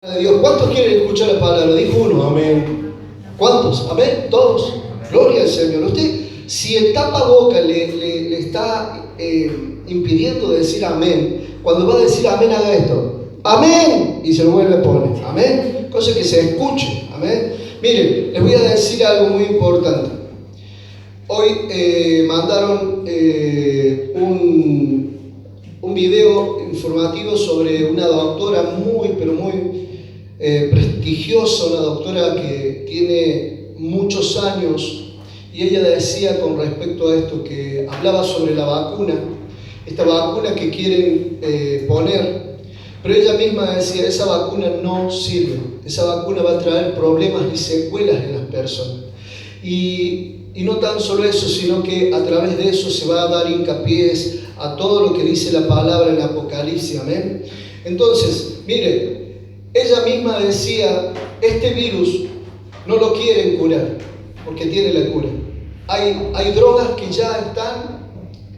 De Dios. ¿Cuántos quieren escuchar la palabra? Dijo uno, amén. ¿Cuántos? Amén. Todos. Gloria al Señor. Usted, si el tapaboca le está impidiendo decir amén, cuando va a decir amén, haga esto. Amén. Y se lo vuelve a poner. Amén. Cosa que se escuche. Amén. Miren, les voy a decir algo muy importante. Hoy mandaron un video informativo sobre una doctora muy prestigiosa, una doctora que tiene muchos años, y ella decía con respecto a esto, que hablaba sobre la vacuna, esta vacuna que quieren poner, pero ella misma decía, esa vacuna no sirve, esa vacuna va a traer problemas y secuelas en las personas. Y no tan solo eso, sino que a través de eso se va a dar hincapié a todo lo que dice la palabra en Apocalipsis, amén. Entonces, mire, ella misma decía, este virus no lo quieren curar, porque tiene la cura. Hay drogas que ya están,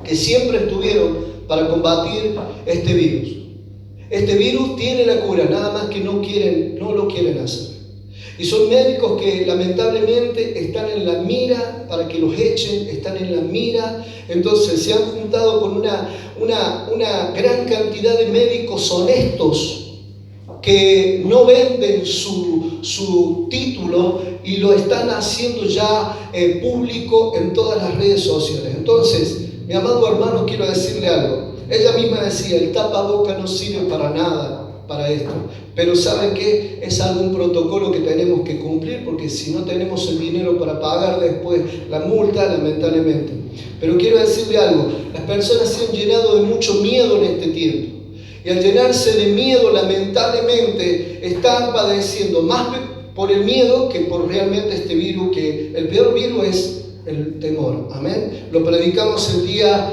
que siempre estuvieron para combatir este virus. Este virus tiene la cura, nada más que no lo quieren hacer. Y son médicos que lamentablemente están en la mira para que los echen, están en la mira. Entonces se han juntado con una gran cantidad de médicos honestos que no venden su título y lo están haciendo ya público en todas las redes sociales. Entonces, mi amado hermano, quiero decirle algo. Ella misma decía, el tapaboca no sirve para nada para esto, pero ¿saben qué? Es algún protocolo que tenemos que cumplir, porque si no tenemos el dinero para pagar después la multa, lamentablemente. Pero quiero decirle algo, las personas se han llenado de mucho miedo en este tiempo, y al llenarse de miedo, lamentablemente, están padeciendo más por el miedo que por realmente este virus, que el peor virus es el temor, amén. Lo predicamos el día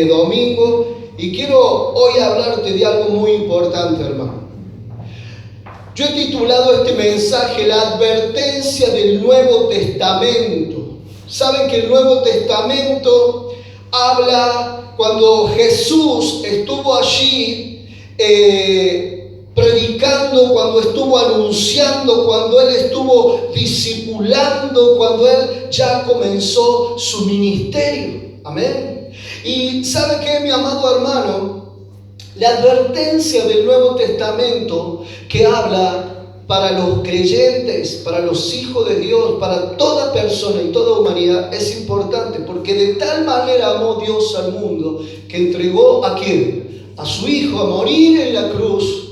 domingo, y quiero hoy hablarte de algo muy importante, hermano. Yo he titulado este mensaje La advertencia del Nuevo Testamento. Saben que el Nuevo Testamento habla cuando Jesús estuvo allí predicando, cuando estuvo anunciando, cuando Él estuvo discipulando, cuando Él ya comenzó su ministerio. Amén. Y ¿sabe qué, mi amado hermano? La advertencia del Nuevo Testamento que habla para los creyentes, para los hijos de Dios, para toda persona y toda humanidad es importante, porque de tal manera amó Dios al mundo que entregó ¿a quién? A su Hijo a morir en la cruz.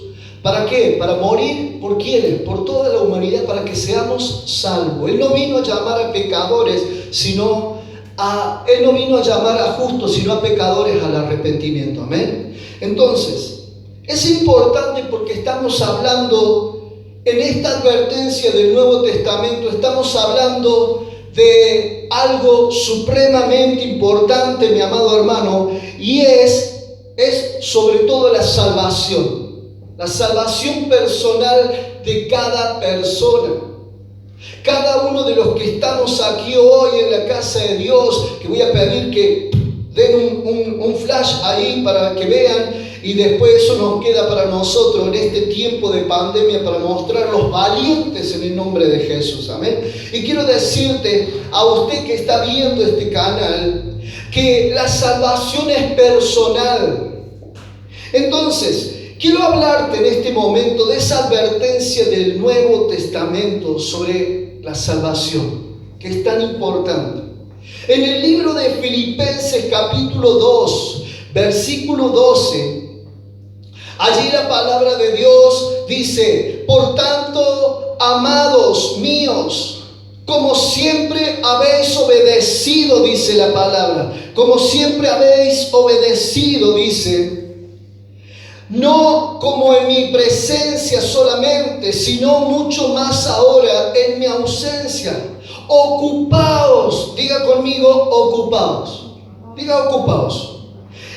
¿Para qué? Para morir ¿por quiénes? Por toda la humanidad, para que seamos salvos. Él no vino a llamar a pecadores, Él no vino a llamar a justos, sino a pecadores al arrepentimiento. Amén. Entonces, es importante porque estamos hablando, en esta advertencia del Nuevo Testamento, estamos hablando de algo supremamente importante, mi amado hermano, y es sobre todo la salvación personal de cada persona. Cada uno de los que estamos aquí hoy en la casa de Dios, que voy a pedir que den un flash ahí para que vean, y después eso nos queda para nosotros en este tiempo de pandemia para mostrar los valientes en el nombre de Jesús. Amén. Y quiero decirte a usted que está viendo este canal que la salvación es personal. Entonces, quiero hablarte en este momento de esa advertencia del Nuevo Testamento sobre la salvación, que es tan importante. En el libro de Filipenses capítulo 2, versículo 12, allí la palabra de Dios dice, por tanto, amados míos, como siempre habéis obedecido, dice la palabra, como siempre habéis obedecido, dice, no como en mi presencia solamente, sino mucho más ahora en mi ausencia. Ocupaos, diga conmigo, ocupaos. Diga ocupaos.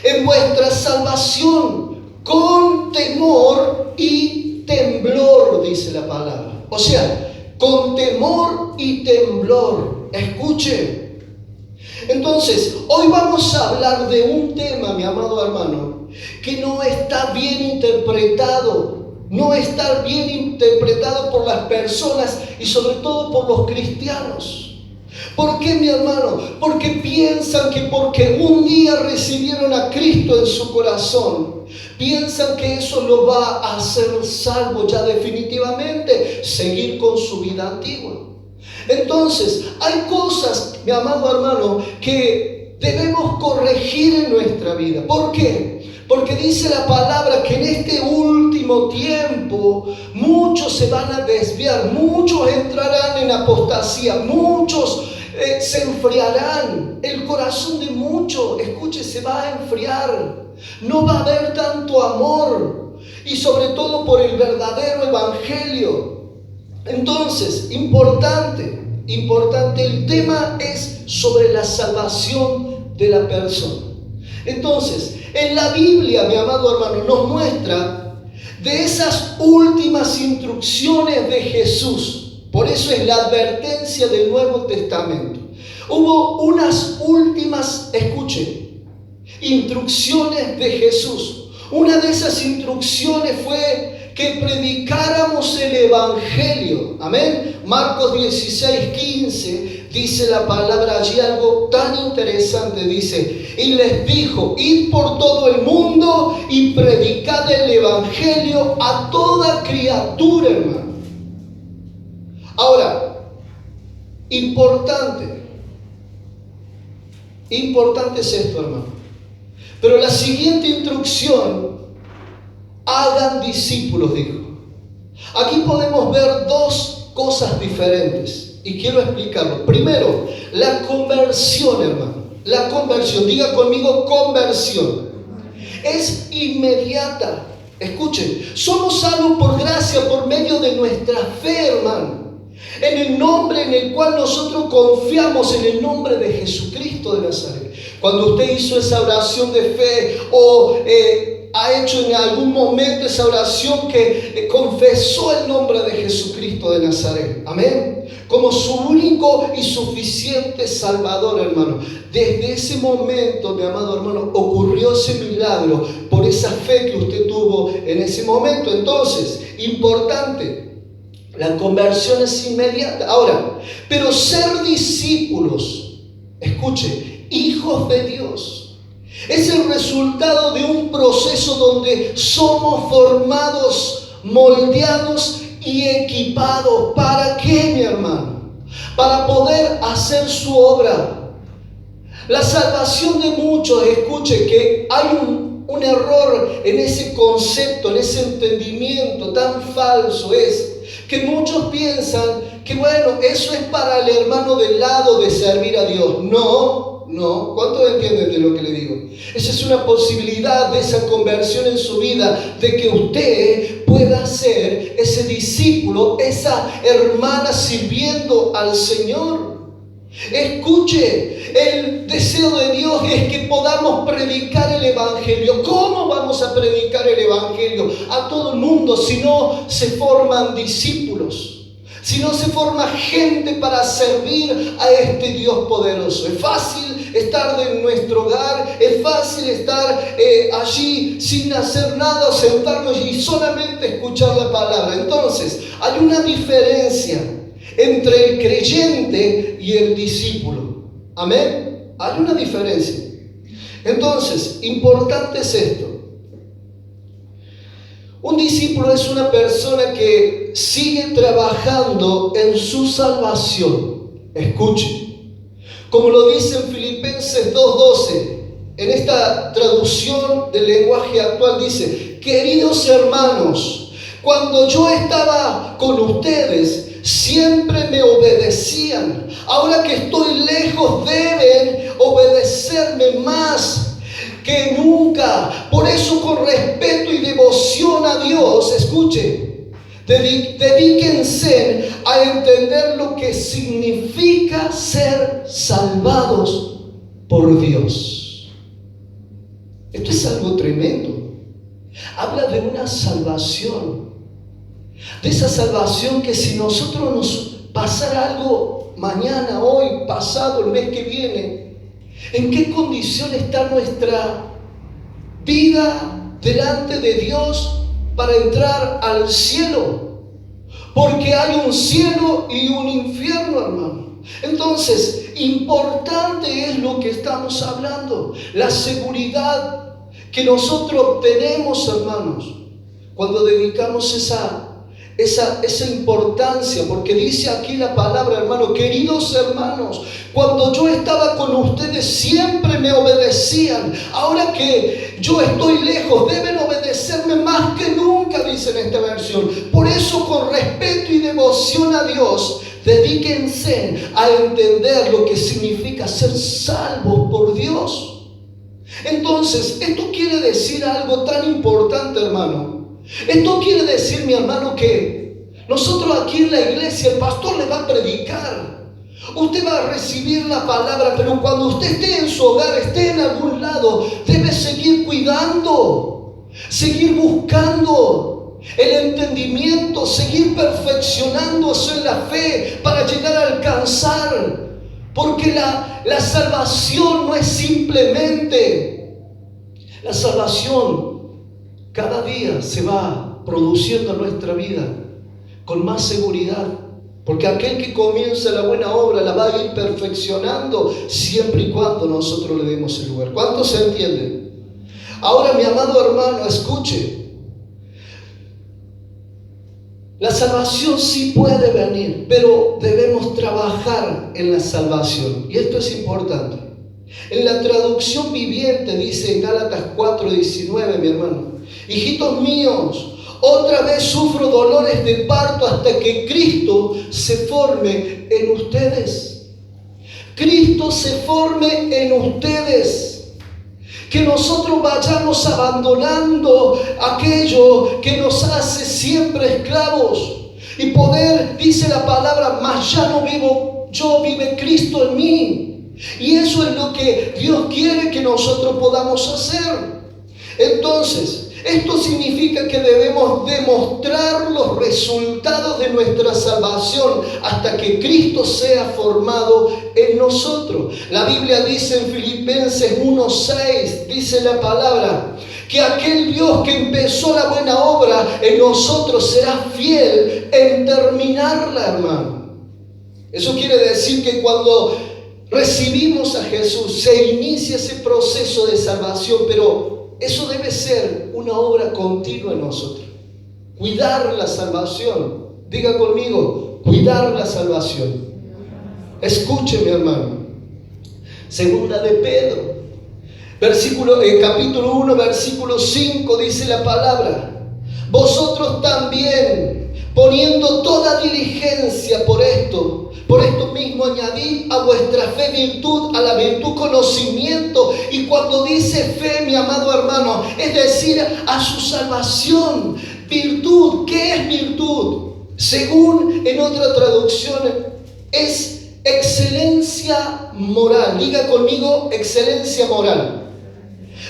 En vuestra salvación, con temor y temblor, dice la palabra. O sea, con temor y temblor. Escuche. Entonces, hoy vamos a hablar de un tema, mi amado hermano, que no está bien interpretado no estar bien interpretado por las personas y sobre todo por los cristianos. ¿Por qué, mi hermano? Porque piensan que porque un día recibieron a Cristo en su corazón, piensan que eso lo va a hacer salvo ya definitivamente, seguir con su vida antigua. Entonces, hay cosas, mi amado hermano, que debemos corregir en nuestra vida. ¿Por qué? Porque dice la palabra que en este último tiempo muchos se van a desviar, muchos entrarán en apostasía, muchos se enfriarán. El corazón de muchos, escuche, se va a enfriar. No va a haber tanto amor y sobre todo por el verdadero evangelio. Entonces, importante, el tema es sobre la salvación de la persona. Entonces, en la Biblia, mi amado hermano, nos muestra de esas últimas instrucciones de Jesús. Por eso es la advertencia del Nuevo Testamento. Hubo unas últimas, escuchen, instrucciones de Jesús. Una de esas instrucciones fue que predicáramos el Evangelio. Amén. Marcos 16:15 dice la palabra allí algo tan interesante. Dice, y les dijo, id por todo el mundo y predicad el Evangelio a toda criatura, hermano. Ahora, importante es esto, hermano. Pero la siguiente instrucción, hagan discípulos, dijo. Aquí podemos ver dos cosas diferentes y quiero explicarlo. Primero, la conversión, hermano. La conversión, diga conmigo conversión. Es inmediata. Escuchen, somos salvos por gracia por medio de nuestra fe, hermano. En el nombre en el cual nosotros confiamos, en el nombre de Jesucristo de Nazaret. Cuando usted hizo esa oración de fe o ha hecho en algún momento esa oración que confesó el nombre de Jesucristo de Nazaret, amén, como su único y suficiente Salvador, hermano. Desde ese momento, mi amado hermano, ocurrió ese milagro por esa fe que usted tuvo en ese momento. Entonces, importante, la conversión es inmediata. Ahora, pero ser discípulos, escuche, hijos de Dios, es el resultado de un proceso donde somos formados, moldeados y equipados. ¿Para qué, mi hermano? Para poder hacer su obra. La salvación de muchos, escuche, que hay un error en ese concepto, en ese entendimiento tan falso, es que muchos piensan que bueno, eso es para el hermano del lado de servir a Dios. No, ¿cuántos entienden de lo que le digo? Esa es una posibilidad de esa conversión en su vida, de que usted pueda ser ese discípulo, esa hermana sirviendo al Señor. Escuche, el deseo de Dios es que podamos predicar el Evangelio. ¿Cómo vamos a predicar el Evangelio a todo el mundo si no se forman discípulos? Si no se forma gente para servir a este Dios poderoso. Es fácil estar en nuestro hogar, es fácil estar allí sin hacer nada, sentarnos y solamente escuchar la palabra. Entonces, hay una diferencia entre el creyente y el discípulo. Amén. Hay una diferencia. Entonces, importante es esto. Un discípulo es una persona que sigue trabajando en su salvación. Escuche, como lo dice en Filipenses 2:12, en esta traducción del lenguaje actual dice: queridos hermanos, cuando yo estaba con ustedes, siempre me obedecían. Ahora que estoy lejos, deben obedecerme más que nunca. Por eso, con respeto y devoción a Dios, escuche, dedíquense a entender lo que significa ser salvados por Dios. Esto es algo tremendo. Habla de una salvación, de esa salvación que si nosotros nos pasara algo mañana, hoy, pasado, el mes que viene, ¿en qué condición está nuestra vida delante de Dios para entrar al cielo. Porque hay un cielo y un infierno, hermano. Entonces, importante es lo que estamos hablando. La seguridad que nosotros obtenemos, hermanos, cuando dedicamos esa importancia, porque dice aquí la palabra, hermano, queridos hermanos, cuando yo estaba con ustedes siempre me obedecían. Ahora que yo estoy lejos, deben obedecerme más que nunca, dice en esta versión. Por eso, con respeto y devoción a Dios, dedíquense a entender lo que significa ser salvos por Dios. Entonces, esto quiere decir algo tan importante, hermano. Esto quiere decir, mi hermano, que nosotros aquí en la iglesia, el pastor le va a predicar. Usted va a recibir la palabra, pero cuando usted esté en su hogar, esté en algún lado, debe seguir cuidando, seguir buscando el entendimiento, seguir perfeccionándose en la fe para llegar a alcanzar. Porque la salvación no es simplemente la salvación. Cada día se va produciendo en nuestra vida con más seguridad, porque aquel que comienza la buena obra la va a ir perfeccionando siempre y cuando nosotros le demos el lugar. ¿Cuántos se entienden? Ahora, mi amado hermano, escuche. La salvación sí puede venir, pero debemos trabajar en la salvación. Y esto es importante. En la traducción viviente dice en Gálatas 4:19, mi hermano: hijitos míos, otra vez sufro dolores de parto hasta que Cristo se forme en ustedes. Cristo se forme en ustedes. Que nosotros vayamos abandonando aquello que nos hace siempre esclavos y poder, dice la palabra, mas ya no vivo yo, vive Cristo en mí. Y eso es lo que Dios quiere que nosotros podamos hacer. Entonces, esto significa que debemos demostrar los resultados de nuestra salvación hasta que Cristo sea formado en nosotros. La Biblia dice en Filipenses 1:6, dice la palabra, que aquel Dios que empezó la buena obra en nosotros será fiel en terminarla, hermano. Eso quiere decir que cuando recibimos a Jesús se inicia ese proceso de salvación, pero eso debe ser una obra continua en nosotros. Cuidar la salvación. Diga conmigo, cuidar la salvación. Escúcheme, hermano. Segunda de Pedro, capítulo 1, versículo 5, dice la palabra: vosotros también, poniendo toda diligencia por esto mismo, añadid a vuestra fe virtud, a la virtud conocimiento. Y cuando dice fe, mi amado hermano, es decir, a su salvación. Virtud, ¿qué es virtud? Según en otra traducción, es excelencia moral. Diga conmigo, excelencia moral.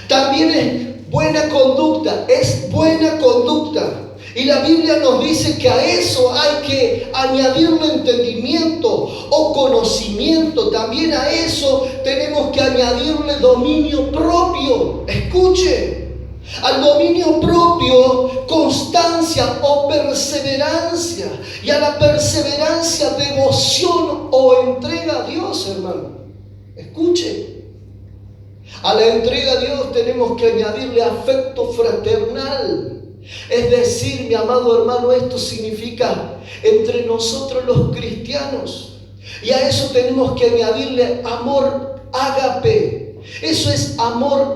También es buena conducta, es buena conducta. Y la Biblia nos dice que a eso hay que añadirle entendimiento o conocimiento. También a eso tenemos que añadirle dominio propio. Escuche, al dominio propio, constancia o perseverancia. Y a la perseverancia, devoción o entrega a Dios, hermano. Escuche, a la entrega a Dios tenemos que añadirle afecto fraternal. Es decir, mi amado hermano, esto significa entre nosotros los cristianos. Y a eso tenemos que añadirle amor ágape. Eso es amor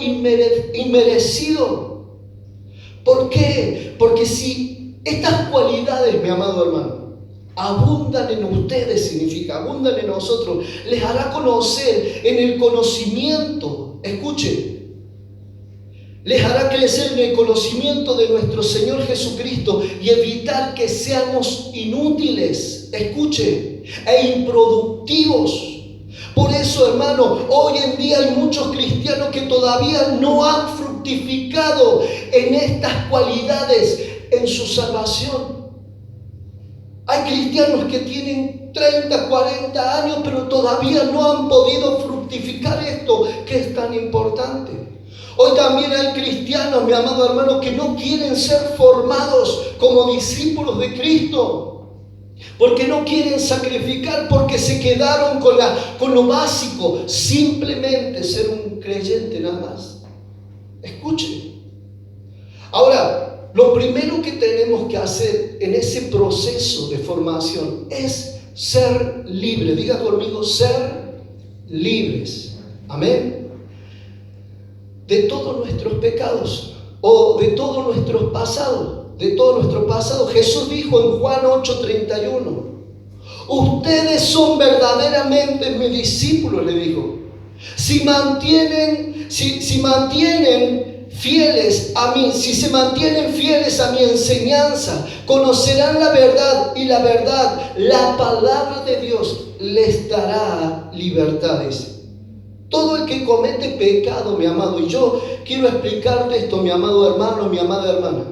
inmerecido. ¿Por qué? Porque si estas cualidades, mi amado hermano, abundan en ustedes, significa abundan en nosotros, les hará conocer en el conocimiento. Escuchen. Les hará crecer en el conocimiento de nuestro Señor Jesucristo y evitar que seamos inútiles, escuche, e improductivos. Por eso, hermano, hoy en día hay muchos cristianos que todavía no han fructificado en estas cualidades en su salvación. Hay cristianos que tienen 30, 40 años, pero todavía no han podido fructificar esto que es tan importante. Hoy también hay cristianos, mi amado hermano, que no quieren ser formados como discípulos de Cristo. Porque no quieren sacrificar, porque se quedaron con lo básico, simplemente ser un creyente nada más. Escuche. Ahora, lo primero que tenemos que hacer en ese proceso de formación es ser libre. Diga conmigo, ser libres. Amén. De todos nuestros pecados o de todos nuestros pasados. De todo nuestro pasado. Jesús dijo en Juan 8:31, ustedes son verdaderamente mis discípulos, le dijo, si mantienen fieles a mí, si se mantienen fieles a mi enseñanza, conocerán la verdad, y la verdad, la palabra de Dios, les dará libertades. Todo el que comete pecado, mi amado, y yo quiero explicarte esto, mi amado hermano, mi amada hermana.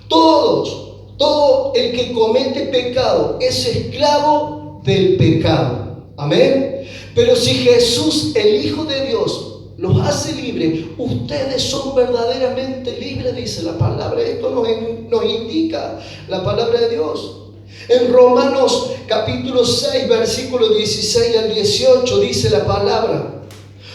Todo el que comete pecado es esclavo del pecado. Amén. Pero si Jesús, el Hijo de Dios, los hace libres, ustedes son verdaderamente libres, dice la palabra. Esto nos indica la palabra de Dios. En Romanos capítulo 6, versículo 16 al 18 dice la palabra: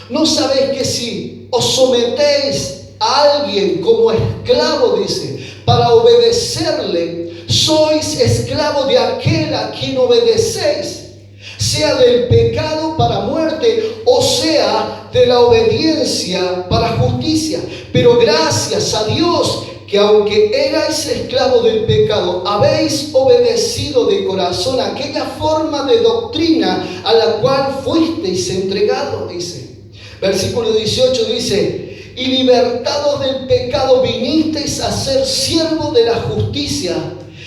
¿no sabéis que si os sometéis a alguien como esclavo, dice, para obedecerle, sois esclavos de aquel a quien obedecéis, sea del pecado para muerte, o sea de la obediencia para justicia? Pero gracias a Dios que aunque erais esclavos del pecado, habéis obedecido de corazón aquella forma de doctrina a la cual fuisteis entregados, dice. Versículo 18 dice: y libertados del pecado vinisteis a ser siervos de la justicia.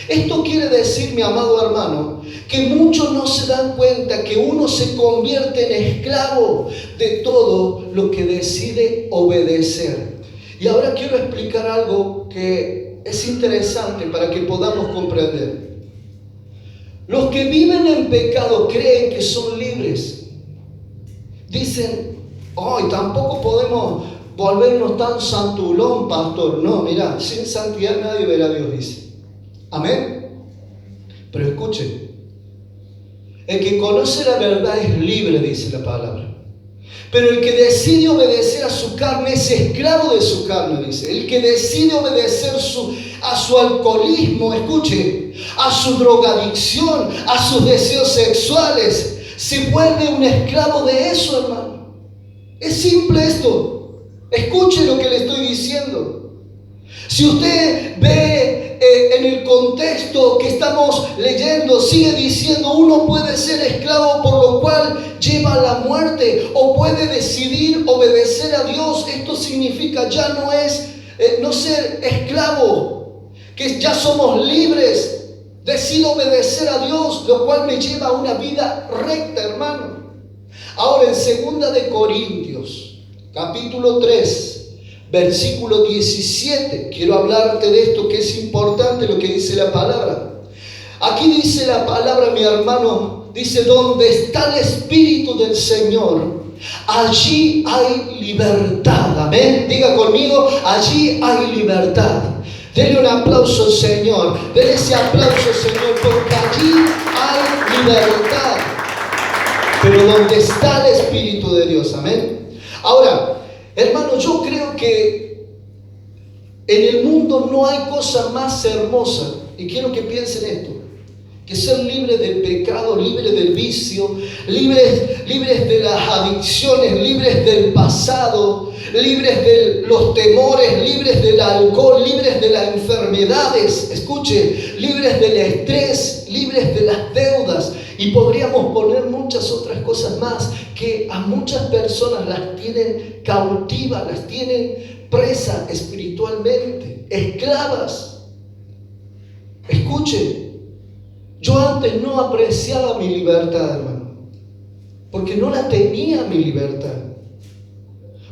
Esto quiere decir, mi amado hermano, que muchos no se dan cuenta que uno se convierte en esclavo de todo lo que decide obedecer. Y ahora quiero explicar algo que es interesante para que podamos comprender. Los que viven en pecado creen que son libres. Dicen: hoy tampoco podemos volvernos tan santulón, pastor. No, mira, sin santidad nadie verá a Dios, dice. Amén. Pero escuche, el que conoce la verdad es libre, dice la palabra. Pero el que decide obedecer a su carne es esclavo de su carne, dice. El que decide obedecer a su alcoholismo, escuche, a su drogadicción, a sus deseos sexuales, se vuelve un esclavo de eso, hermano. Es simple esto. Escuche lo que le estoy diciendo. Si usted ve en el contexto que estamos leyendo, sigue diciendo: uno puede ser esclavo por lo cual lleva a la muerte, o puede decidir obedecer a Dios. Esto significa ya no es no ser esclavo, que ya somos libres. Decido obedecer a Dios, lo cual me lleva a una vida recta, hermano. Ahora, en 2 de Corintios capítulo 3, versículo 17, quiero hablarte de esto que es importante, lo que dice la palabra. Aquí dice la palabra, mi hermano, dice: donde está el Espíritu del Señor, allí hay libertad. Amén. Diga conmigo: allí hay libertad. Denle un aplauso al Señor. Denle ese aplauso, Señor, porque allí hay libertad. Pero donde está el Espíritu de Dios. Amén. Ahora, hermano, yo creo que en el mundo no hay cosa más hermosa, y quiero que piensen esto, que ser libre del pecado, libre del vicio, libres de las adicciones, libres del pasado, libres de los temores, libres del alcohol, libres de las enfermedades, escuche, libres del estrés, libres de las deudas. Y podríamos poner muchas otras cosas más que a muchas personas las tienen cautivas, las tienen presas espiritualmente, esclavas. Escuche, yo antes no apreciaba mi libertad, hermano, porque no la tenía mi libertad.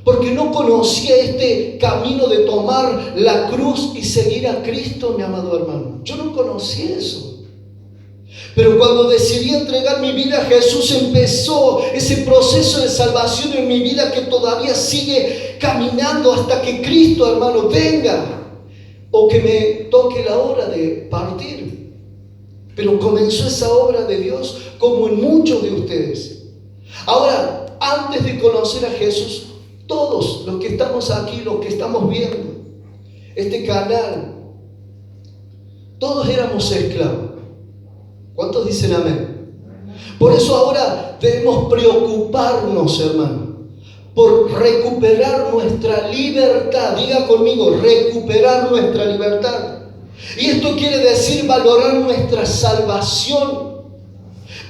Porque no conocía este camino de tomar la cruz y seguir a Cristo, mi amado hermano. Yo no conocía eso. Pero cuando decidí entregar mi vida a Jesús, empezó ese proceso de salvación en mi vida que todavía sigue caminando hasta que Cristo, hermano, venga o que me toque la hora de partir. Pero comenzó esa obra de Dios como en muchos de ustedes. Ahora, antes de conocer a Jesús, todos los que estamos aquí, los que estamos viendo este canal, todos éramos esclavos. ¿Cuántos dicen amén? Por eso ahora debemos preocuparnos, hermano, por recuperar nuestra libertad. Diga conmigo, recuperar nuestra libertad. Y esto quiere decir valorar nuestra salvación,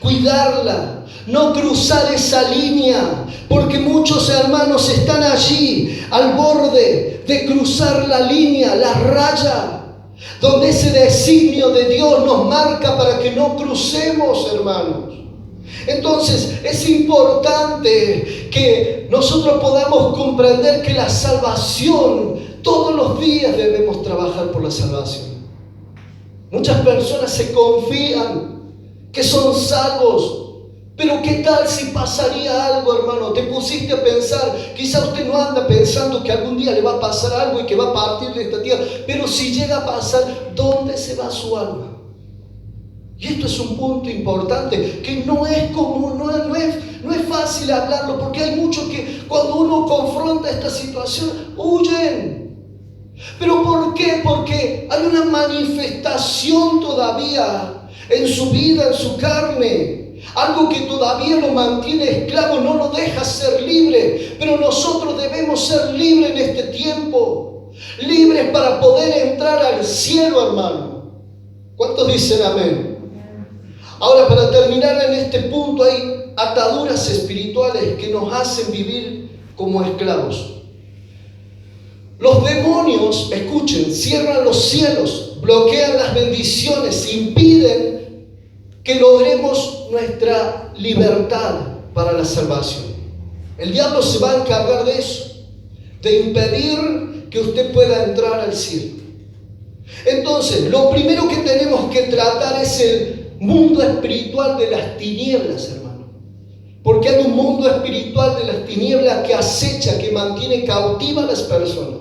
cuidarla, no cruzar esa línea, porque muchos hermanos están allí al borde de cruzar la línea, la raya, donde ese designio de Dios nos marca para que no crucemos, hermanos. Entonces es importante que nosotros podamos comprender que la salvación, todos los días debemos trabajar por la salvación. Muchas personas se confían que son salvos, pero ¿qué tal si pasaría algo, hermano? Te pusiste a pensar, quizá usted no anda pensando que algún día le va a pasar algo y que va a partir de esta tierra, pero si llega a pasar, ¿dónde se va su alma? Y esto es un punto importante que no es común, no es fácil hablarlo, porque hay muchos que cuando uno confronta esta situación huyen. ¿Pero por qué? Porque hay una manifestación todavía en su vida, en su carne, algo que todavía lo mantiene esclavo, no lo deja ser libre. Pero nosotros debemos ser libres en este tiempo, libres para poder entrar al cielo, hermano. ¿Cuántos dicen amén? Ahora, para terminar en este punto, hay ataduras espirituales que nos hacen vivir como esclavos. Los demonios, escuchen, cierran los cielos, bloquean las bendiciones, impiden que logremos nuestra libertad para la salvación. El diablo se va a encargar de eso, de impedir que usted pueda entrar al cielo. Entonces, lo primero que tenemos que tratar es el mundo espiritual de las tinieblas, hermano. Porque hay un mundo espiritual de las tinieblas que acecha, que mantiene cautiva a las personas.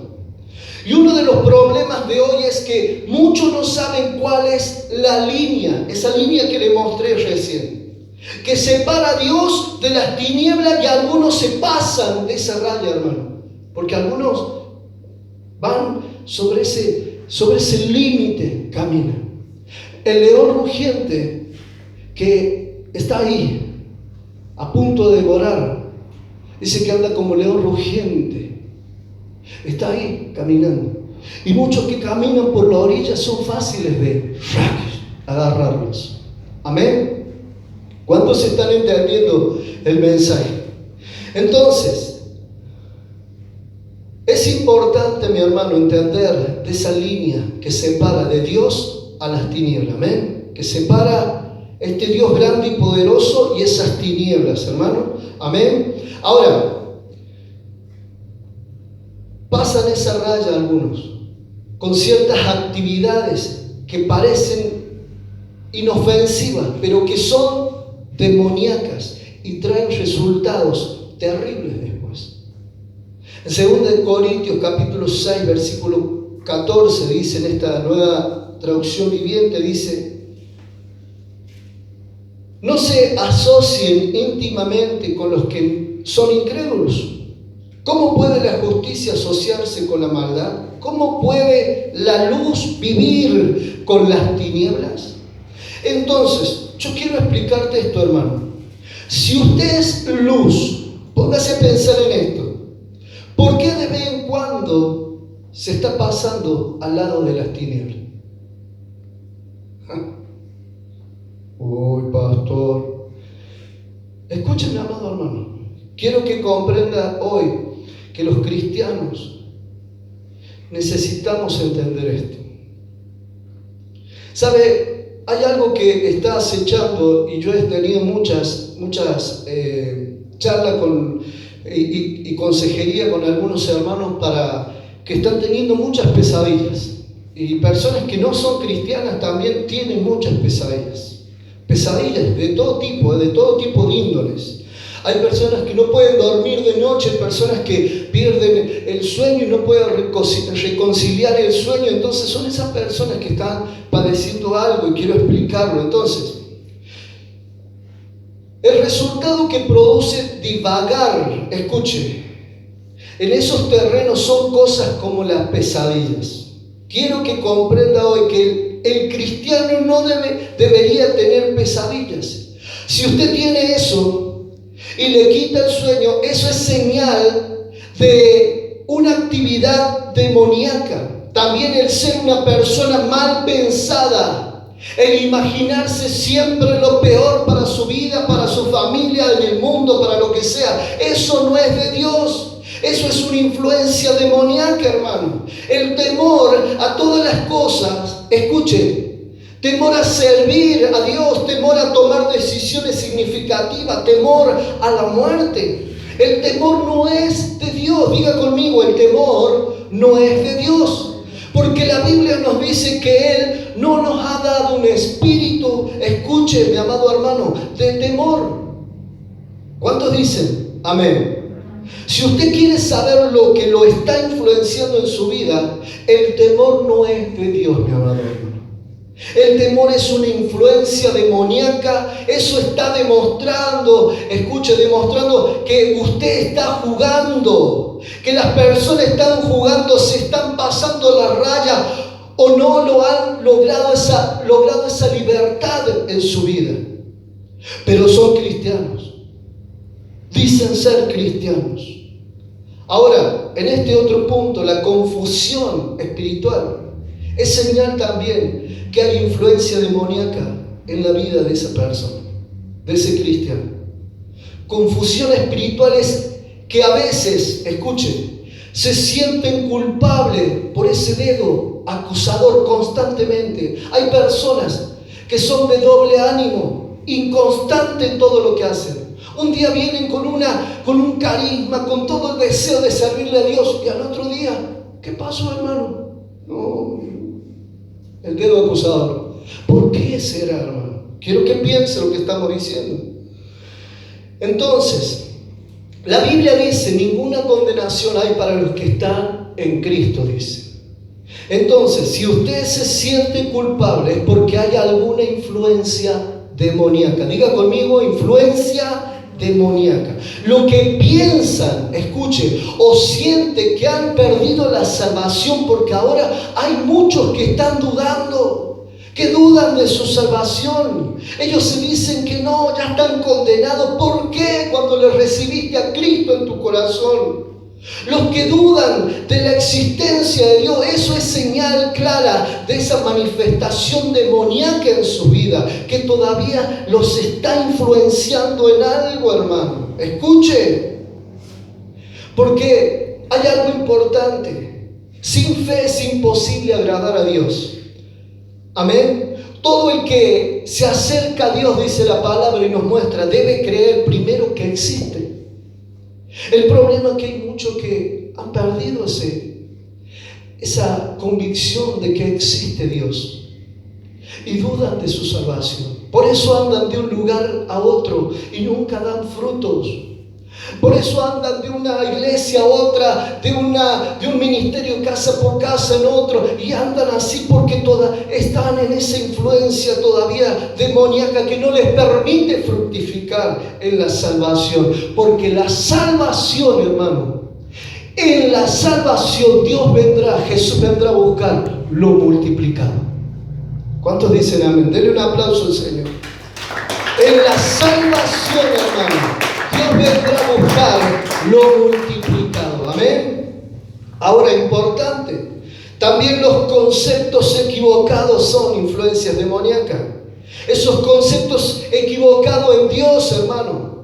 Y uno de los problemas de hoy es que muchos no saben cuál es la línea, esa línea que le mostré recién, que separa a Dios de las tinieblas, y algunos se pasan de esa raya, hermano. Porque algunos van sobre ese límite, caminan. El león rugiente que está ahí, a punto de devorar, dice que anda como león rugiente, está ahí caminando. Y muchos que caminan por la orilla son fáciles de agarrarlos. Amén. ¿Cuántos están entendiendo el mensaje? Entonces, es importante, mi hermano, entender de esa línea que separa de Dios a las tinieblas, amén, que separa este Dios grande y poderoso y esas tinieblas, hermano, amén. Ahora, pasan esa raya algunos con ciertas actividades que parecen inofensivas, pero que son demoníacas y traen resultados terribles después. En 2 Corintios capítulo 6 versículo 14 dice, en esta nueva traducción viviente, dice: no se asocien íntimamente con los que son incrédulos. ¿Cómo puede la justicia asociarse con la maldad? ¿Cómo puede la luz vivir con las tinieblas? Entonces, yo quiero explicarte esto, hermano. Si usted es luz, póngase a pensar en esto. ¿Por qué de vez en cuando se está pasando al lado de las tinieblas? Uy, pastor. Escúcheme, amado hermano. Quiero que comprenda hoy que los cristianos necesitamos entender esto. ¿Sabe? Hay algo que está acechando, y yo he tenido muchas charlas y consejería con algunos hermanos que están teniendo muchas pesadillas. Y personas que no son cristianas también tienen muchas pesadillas. Pesadillas de todo tipo de índoles. Hay personas que no pueden dormir de noche, hay personas que pierden el sueño y no pueden reconciliar el sueño. Entonces son esas personas que están padeciendo algo y quiero explicarlo. Entonces, el resultado que produce divagar, escuche, en esos terrenos son cosas como las pesadillas. Quiero que comprenda hoy que el cristiano no debería tener pesadillas. Si usted tiene eso y le quita el sueño, eso es señal de una actividad demoníaca. También el ser una persona mal pensada, el imaginarse siempre lo peor para su vida, para su familia, en el mundo, para lo que sea, eso no es de Dios. Eso es una influencia demoníaca, hermano. El temor a todas las cosas, escuchen, temor a servir a Dios, temor a tomar decisiones significativas, temor a la muerte. El temor no es de Dios. Diga conmigo, el temor no es de Dios. Porque la Biblia nos dice que Él no nos ha dado un espíritu, escuche, mi amado hermano, de temor. ¿Cuántos dicen? Amén. Si usted quiere saber lo que lo está influenciando en su vida, el temor no es de Dios, mi amado hermano. El temor es una influencia demoníaca. Eso está demostrando, escuche, demostrando que usted está jugando, que las personas están jugando, se están pasando la raya o no lo han logrado esa libertad en su vida. Pero son cristianos. Dicen ser cristianos. Ahora, en este otro punto, la confusión espiritual es señal también que hay influencia demoníaca en la vida de esa persona, de ese cristiano. Confusión espiritual es que a veces, escuchen, se sienten culpables por ese dedo acusador constantemente. Hay personas que son de doble ánimo, inconstante en todo lo que hacen. Un día vienen con un carisma, con todo el deseo de servirle a Dios, y al otro día, ¿qué pasó, hermano? No, el dedo acusador. ¿Por qué será, hermano? Quiero que piense lo que estamos diciendo. Entonces, la Biblia dice, ninguna condenación hay para los que están en Cristo, dice. Entonces, si usted se siente culpable es porque hay alguna influencia demoníaca. Diga conmigo, influencia demoníaca. Lo que piensan, escuchen, o sienten que han perdido la salvación, porque ahora hay muchos que están dudando, que dudan de su salvación. Ellos se dicen que no, ya están condenados. ¿Por qué? Cuando le recibiste a Cristo en tu corazón. Los que dudan de la existencia de Dios, eso es señal clara de esa manifestación demoníaca en su vida, que todavía los está influenciando en algo, hermano. Escuche, porque hay algo importante. Sin fe es imposible agradar a Dios. Amén. Todo el que se acerca a Dios, dice la palabra y nos muestra, debe creer primero que existe. El problema es que hay muchos que han perdido esa convicción de que existe Dios y dudan de su salvación. Por eso andan de un lugar a otro y nunca dan frutos. Por eso andan de una iglesia a otra, de un ministerio casa por casa en otro, y andan así porque están en esa influencia todavía demoníaca que no les permite fructificar en la salvación. Porque la salvación, hermano, en la salvación Jesús vendrá a buscar lo multiplicado. ¿Cuántos dicen amén? Denle un aplauso al Señor. En la salvación, hermano, Dios vendrá a buscar lo multiplicado. Amén. Ahora, importante, también los conceptos equivocados son influencias demoníacas. Esos conceptos equivocados en Dios, hermano.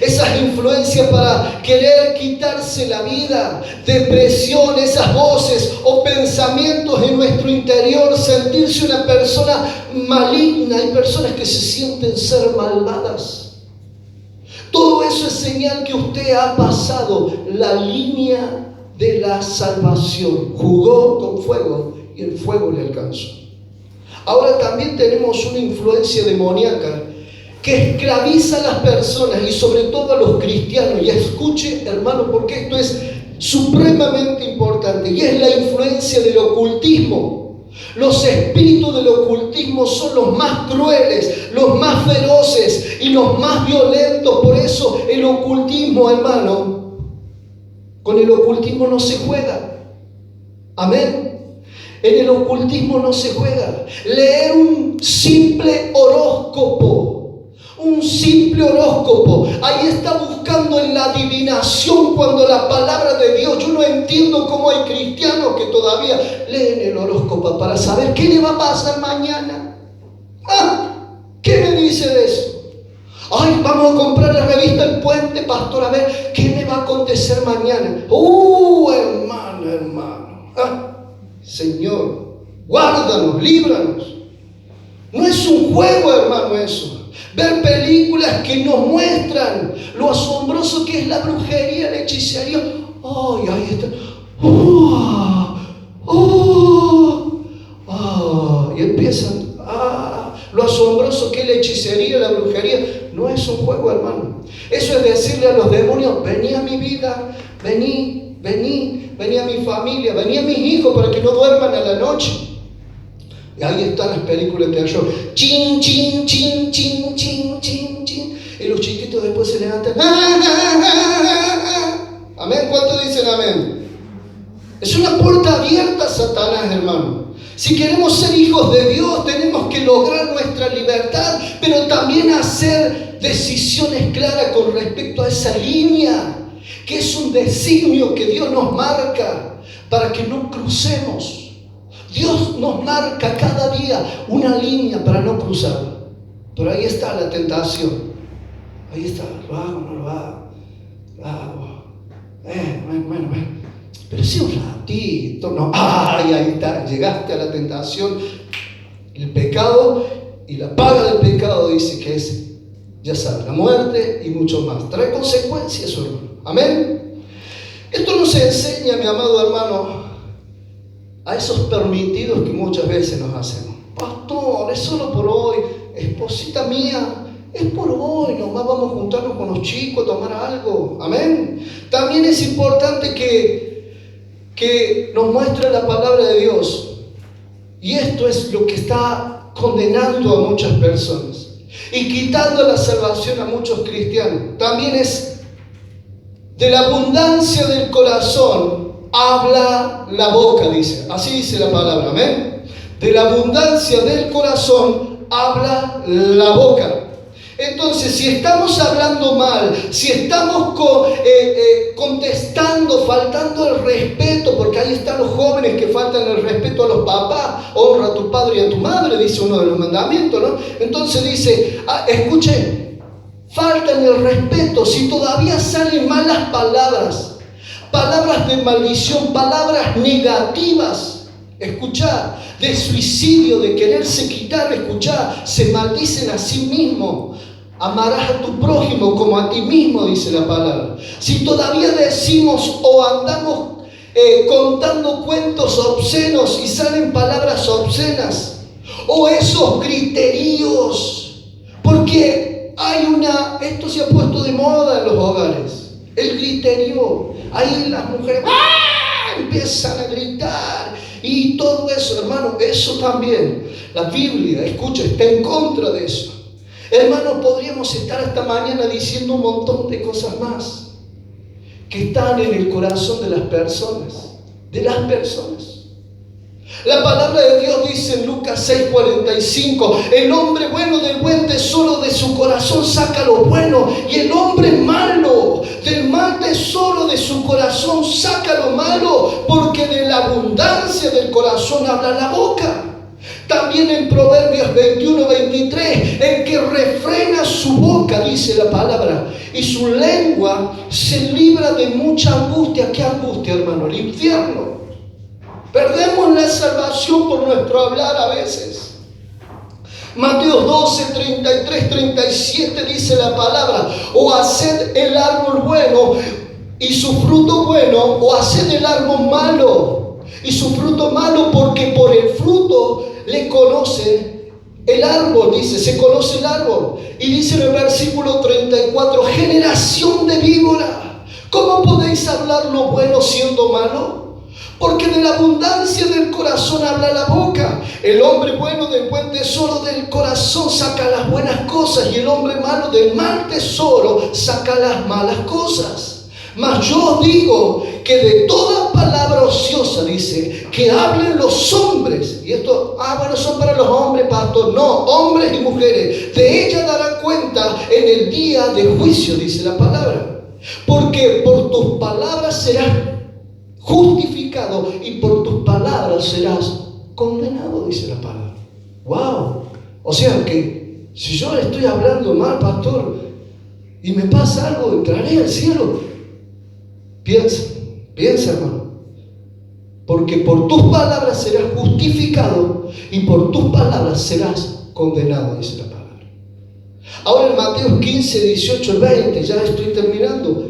Esas influencias para querer quitarse la vida, depresión, esas voces o pensamientos en nuestro interior, sentirse una persona maligna. Hay personas que se sienten ser malvadas. Todo eso es señal que usted ha pasado la línea de la salvación. Jugó con fuego y el fuego le alcanzó. Ahora también tenemos una influencia demoníaca que esclaviza a las personas y sobre todo a los cristianos. Y escuche, hermano, porque esto es supremamente importante, y es la influencia del ocultismo. Los espíritus del ocultismo son los más crueles, los más feroces y los más violentos. Por eso el ocultismo, hermano, con el ocultismo no se juega. Amén. En el ocultismo no se juega. Leer un simple horóscopo, ahí está buscando en la adivinación, cuando la palabra de Dios, yo no entiendo cómo hay cristianos que todavía leen el horóscopo para saber qué le va a pasar mañana. ¿Qué me dice de eso? Ay, vamos a comprar la revista El Puente, pastor, a ver qué me va a acontecer mañana. Hermano. Señor, guárdanos, líbranos. No es un juego, hermano, eso. Ver películas que nos muestran lo asombroso que es la brujería, la hechicería. ¡Ay, ahí está! Y empiezan. Lo asombroso que es la hechicería, la brujería. No es un juego, hermano. Eso es decirle a los demonios: vení a mi vida, vení a mi familia, vení a mis hijos para que no duerman a la noche. Y ahí están las películas de terror. Chin, chin, chin, chin, chin, chin, chin. Y los chiquitos después se levantan. Amén. ¿Cuántos dicen amén? Es una puerta abierta a Satanás, hermano. Si queremos ser hijos de Dios, tenemos que lograr nuestra libertad, pero también hacer decisiones claras con respecto a esa línea, que es un designio que Dios nos marca para que no crucemos. Dios nos marca cada día una línea para no cruzarla. Pero ahí está la tentación. Ahí está, lo hago, no lo hago. Bueno. Pero si un ratito, no. Ahí está, llegaste a la tentación. El pecado y la paga del pecado dice que es, ya sabes, la muerte y mucho más. Trae consecuencias, hermano. Amén. Esto nos enseña, mi amado hermano, a esos permitidos que muchas veces nos hacemos. Pastor, es solo por hoy. Esposita mía, es por hoy. Nomás vamos a juntarnos con los chicos a tomar algo. Amén. También es importante que nos muestre la palabra de Dios. Y esto es lo que está condenando a muchas personas y quitando la salvación a muchos cristianos. También es de la abundancia del corazón habla la boca, dice. Así dice la palabra, amén. De la abundancia del corazón habla la boca. Entonces, si estamos hablando mal, si estamos contestando, faltando el respeto, porque ahí están los jóvenes que faltan el respeto a los papás: honra a tu padre y a tu madre, dice uno de los mandamientos, ¿no? Entonces dice, escuchen, faltan el respeto, si todavía salen malas palabras, palabras de maldición, palabras negativas, escuchá, de suicidio, de quererse quitar, escuchá, se maldicen a sí mismos. Amarás a tu prójimo como a ti mismo, dice la palabra. Si todavía decimos o andamos contando cuentos obscenos y salen palabras obscenas, o esos griteríos, porque esto se ha puesto de moda en los hogares, el griterío. Ahí las mujeres empiezan a gritar y todo eso, hermano. Eso también, la Biblia, escucha, está en contra de eso. Hermano, podríamos estar esta mañana diciendo un montón de cosas más que están en el corazón de las personas. La palabra de Dios dice en Lucas 6:45: el hombre bueno del buen tesoro de su corazón saca lo bueno, y el hombre malo del mal tesoro de su corazón saca lo malo, porque de la abundancia del corazón habla la boca. También en Proverbios 21:23, el que refrena su boca, dice la palabra, y su lengua se libra de mucha angustia. ¿Qué angustia, hermano? El infierno. Perdemos la salvación por nuestro hablar a veces. Mateo 12:33-37 dice la palabra: o haced el árbol bueno y su fruto bueno, o haced el árbol malo y su fruto malo, porque por el fruto le conocen El árbol, dice, se conoce el árbol. Y dice en el versículo 34, generación de víbora, ¿cómo podéis hablar lo bueno siendo malo? Porque de la abundancia del corazón habla la boca. El hombre bueno del buen tesoro del corazón saca las buenas cosas, y el hombre malo del mal tesoro saca las malas cosas. Mas yo os digo que de toda palabra ociosa, dice, que hablen los hombres. Y esto, bueno, son para los hombres, pastor. No, hombres y mujeres. De ella darán cuenta en el día de juicio, dice la palabra. Porque por tus palabras serás justificado y por tus palabras serás condenado, dice la palabra. ¡Wow! O sea que si yo estoy hablando mal, pastor, y me pasa algo, ¿entraré al cielo? Piensa, hermano. Porque por tus palabras serás justificado y por tus palabras serás condenado, dice la palabra. Ahora en Mateo 15, 18, 20, ya estoy terminando.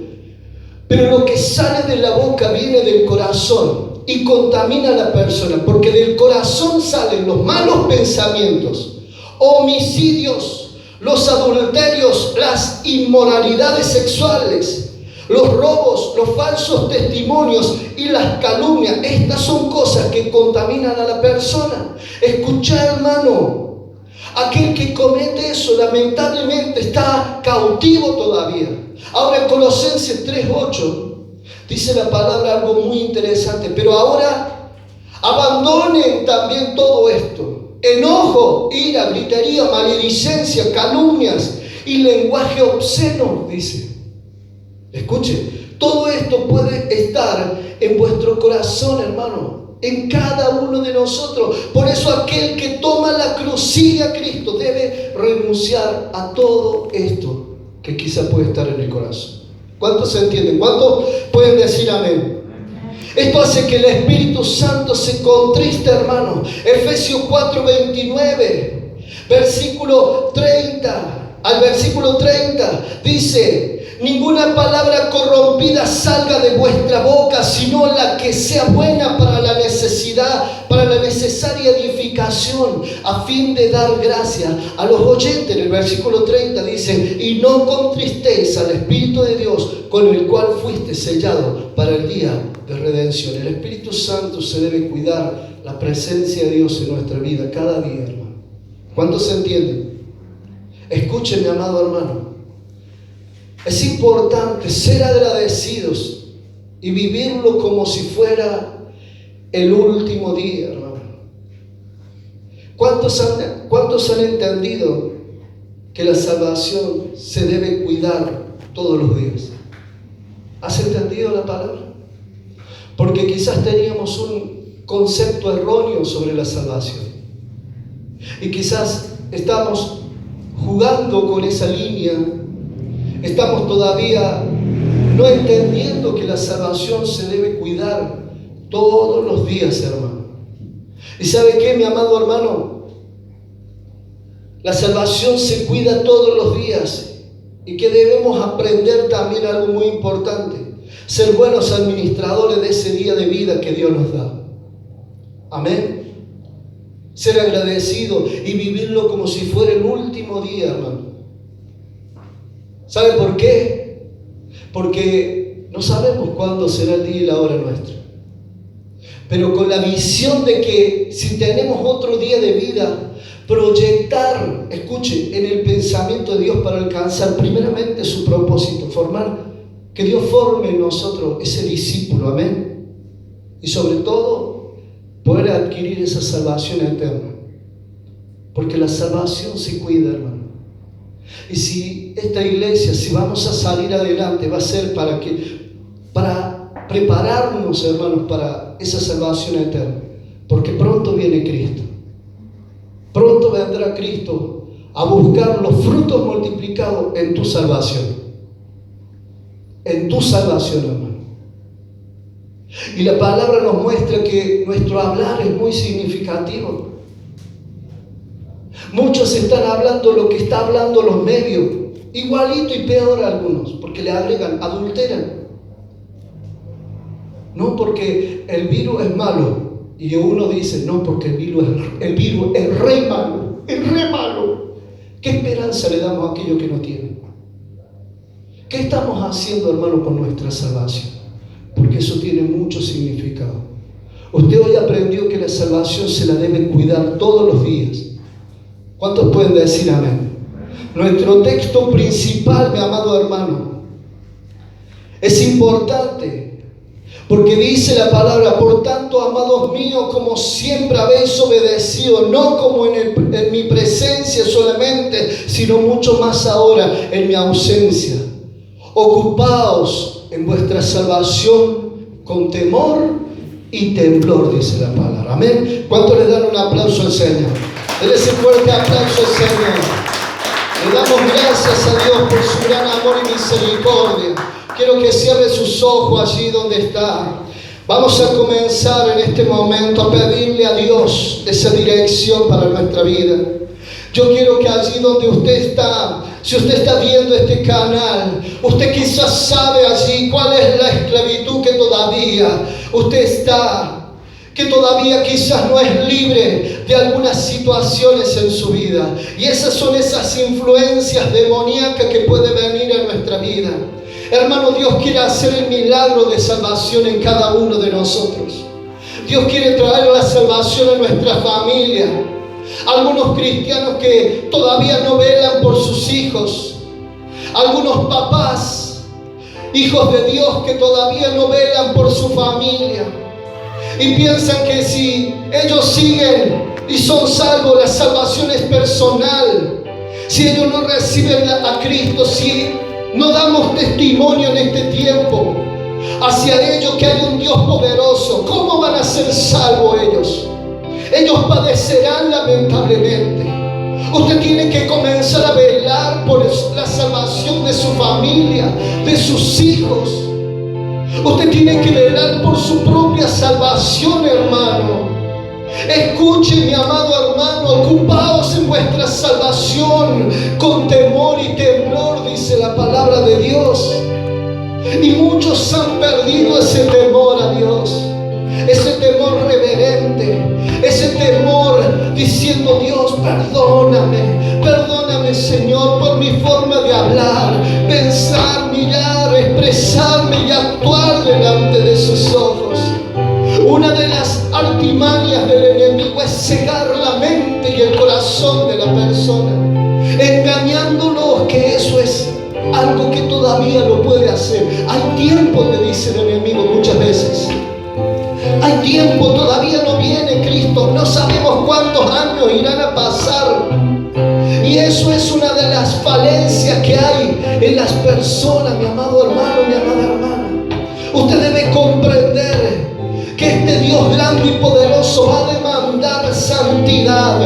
Pero lo que sale de la boca viene del corazón y contamina a la persona, porque del corazón salen los malos pensamientos, homicidios, los adulterios, las inmoralidades sexuales, los robos, los falsos testimonios y las calumnias. Estas son cosas que contaminan a la persona. Escucha, hermano, aquel que comete eso lamentablemente está cautivo todavía. Ahora en Colosenses 3:8 dice la palabra algo muy interesante. Pero ahora abandonen también todo esto: enojo, ira, gritería, maledicencia, calumnias y lenguaje obsceno, dice. Escuche, todo esto puede estar en vuestro corazón, hermano, en cada uno de nosotros. Por eso aquel que toma la cruz, sigue a Cristo, debe renunciar a todo esto que quizá puede estar en el corazón. ¿Cuántos se entienden? ¿Cuántos pueden decir amén? Esto hace que el Espíritu Santo se contriste, hermano. Efesios 4:29, versículo 30 al versículo 30 dice: ninguna palabra corrompida salga de vuestra boca, sino la que sea buena para la necesidad, para la necesaria edificación, a fin de dar gracia a los oyentes. En el versículo 30 dice: y no contristéis al Espíritu de Dios, con el cual fuiste sellado para el día de redención. El Espíritu Santo se debe cuidar la presencia de Dios en nuestra vida cada día, hermano. ¿Cuántos se entienden? Escúcheme, amado hermano. Es importante ser agradecidos y vivirlo como si fuera el último día, hermano. ¿Cuántos han entendido que la salvación se debe cuidar todos los días? ¿Has entendido la palabra? Porque quizás teníamos un concepto erróneo sobre la salvación. Y quizás estamos jugando con esa línea. Estamos todavía no entendiendo que la salvación se debe cuidar todos los días, hermano. ¿Y sabe qué, mi amado hermano? La salvación se cuida todos los días, y que debemos aprender también algo muy importante: ser buenos administradores de ese día de vida que Dios nos da. Amén. Ser agradecido y vivirlo como si fuera el último día, hermano. ¿Sabe por qué? Porque no sabemos cuándo será el día y la hora nuestra. Pero con la visión de que si tenemos otro día de vida, proyectar, escuche, en el pensamiento de Dios para alcanzar primeramente su propósito, que Dios forme en nosotros ese discípulo, amén. Y sobre todo, poder adquirir esa salvación eterna. Porque la salvación se cuida, hermano. Y si esta iglesia, si vamos a salir adelante, va a ser para prepararnos, hermanos, para esa salvación eterna. Porque pronto viene Cristo. Pronto vendrá Cristo a buscar los frutos multiplicados en tu salvación. En tu salvación, hermano. Y la palabra nos muestra que nuestro hablar es muy significativo. Muchos están hablando lo que está hablando los medios, igualito y peor a algunos, porque le agregan, adulteran. No porque el virus es malo, y uno dice, no, porque el virus es re malo. es re malo. ¿Qué esperanza le damos a aquellos que no tienen? ¿Qué estamos haciendo, hermano, con nuestra salvación? Porque eso tiene mucho significado. Usted hoy aprendió que la salvación se la debe cuidar todos los días. ¿Cuántos pueden decir amén? Nuestro texto principal, mi amado hermano, es importante, porque dice la palabra: por tanto, amados míos, como siempre habéis obedecido, no como en mi presencia solamente, sino mucho más ahora en mi ausencia, ocupaos en vuestra salvación con temor y temblor, dice la palabra. Amén. ¿Cuántos le dan un aplauso al Señor? Denle ese fuerte aplauso al Señor. Le damos gracias a Dios por su gran amor y misericordia. Quiero que cierre sus ojos allí donde está. Vamos a comenzar en este momento a pedirle a Dios esa dirección para nuestra vida. Yo quiero que allí donde usted está, si usted está viendo este canal, usted quizás sabe allí cuál es la esclavitud que todavía usted está, que todavía quizás no es libre de algunas situaciones en su vida. Y esas son esas influencias demoníacas que pueden venir a nuestra vida. Hermano, Dios quiere hacer el milagro de salvación en cada uno de nosotros. Dios quiere traer la salvación a nuestra familia. Algunos cristianos que todavía no velan por sus hijos. Algunos papás, hijos de Dios, que todavía no velan por su familia. Y piensan que si ellos siguen y son salvos, la salvación es personal. Si ellos no reciben a Cristo, si no damos testimonio en este tiempo hacia ellos que hay un Dios poderoso, ¿cómo van a ser salvos ellos? Ellos padecerán lamentablemente. Usted tiene que comenzar a velar por la salvación de su familia, de sus hijos. Usted tiene que velar por su propia salvación, hermano. Escuche, mi amado hermano, ocupaos en vuestra salvación con temor y temblor, dice la palabra de Dios. Y muchos han perdido ese temor a Dios, ese temor reverente, ese temor diciendo: Dios, perdóname, perdóname, Señor, por mi forma de hablar, pensar, mirar, expresarme y actuar delante de sus ojos. Una de las artimañas del enemigo es cegar la mente y el corazón de la persona, engañándolos que eso es algo que todavía lo puede hacer. Hay tiempo, le dice el enemigo muchas veces. Hay tiempo, todavía no viene Cristo, no sabemos cuántos años irán a pasar. Y eso es una de las falencias que hay en las personas, mi amado hermano, mi amada hermana. Usted debe comprender que este Dios grande y poderoso va a demandar santidad,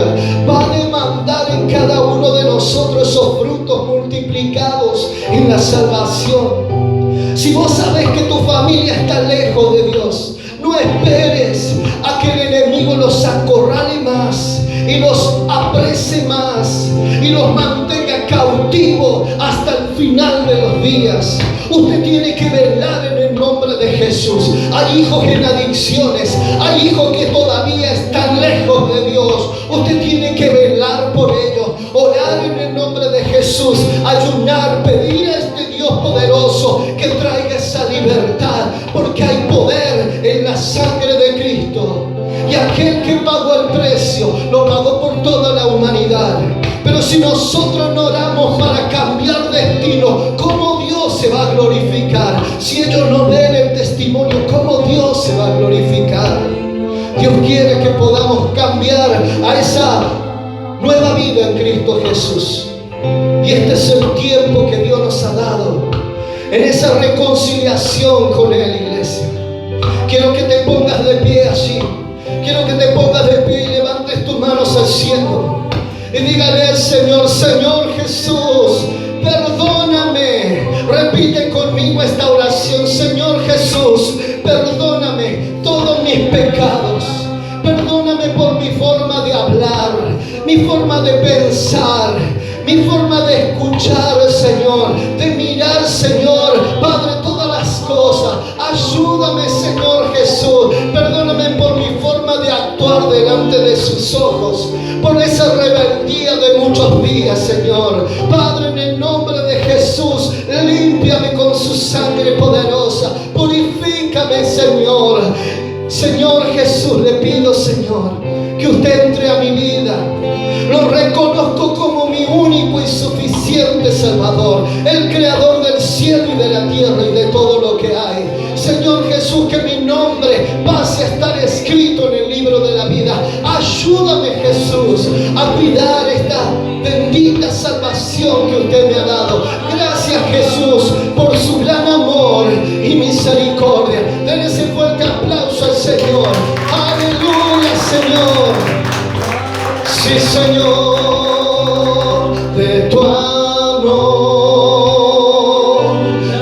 va a demandar en cada uno de nosotros esos frutos multiplicados en la salvación. Si vos sabés que tu familia está lejos de Dios, no esperes a que el enemigo los acorrale más y los aprese más y los mantenga cautivos hasta el final de los días. Usted tiene que velar en el nombre de Jesús. Hay hijos en adicciones, hay hijos que todavía están lejos de Dios. Usted tiene que velar por ellos, orar en el nombre de Jesús, ayunar, pedir a este Dios poderoso que traiga esa libertad, porque hay poder en la sangre de Cristo. Y aquel que pagó el precio, lo pagó por toda la humanidad. Pero si nosotros no oramos para cambiar destino, ¿cómo Dios se va a glorificar? Si ellos no ven el testimonio, ¿cómo Dios se va a glorificar? Dios quiere que podamos cambiar a esa nueva vida en Cristo Jesús. Y este es el tiempo que Dios nos ha dado en esa reconciliación con Él, iglesia. Quiero que te pongas de pie allí. Quiero que te pongas de pie y levantes tus manos al cielo. Y dígale al Señor: Señor Jesús, perdóname. Repite conmigo esta oración: Señor Jesús, perdóname todos mis pecados. Perdóname por mi forma de hablar, mi forma de pensar, mi forma de escuchar, Señor, de mirar, Señor, Padre, todas las cosas. Ayúdame, Señor Jesús. Perdóname por mi forma de actuar. Señor, delante de sus ojos por esa rebeldía de muchos días, Señor. Padre, en el nombre de Jesús, límpiame con su sangre poderosa, purifícame, Señor. Señor Jesús, le pido, Señor, que usted entre a mi vida. Lo reconozco como mi único y suficiente Salvador, el creador del cielo y de la tierra y de todo lo que hay. Señor Jesús, que mi nombre pase a estar escrito en el libro de la vida. Ayúdame, Jesús, a cuidar esta bendita salvación que usted me ha dado. Gracias, Jesús, por su gran amor y misericordia. Den ese fuerte aplauso al Señor. Aleluya, Señor. Sí, Señor, de tu amor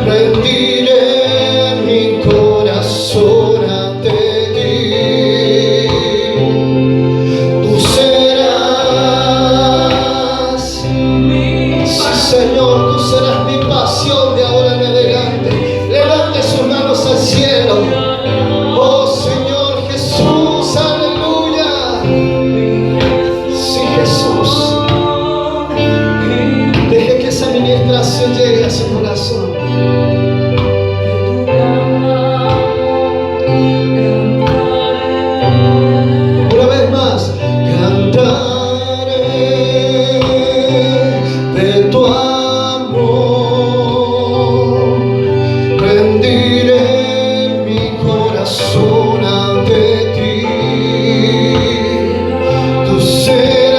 rendiré mi corazón ante ti. Tú serás, sí, Señor, tú serás mi pasión de ahora en adelante. Levante sus manos al cielo. Oh Señor Jesús, aleluya. Sí, Jesús, deje que esa ministración llegue a su corazón. Una vez más, cantaré de tu amor, rendiré mi corazón ante ti. Tú serás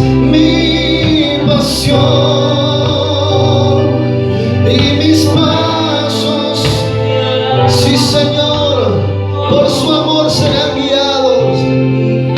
mi pasión.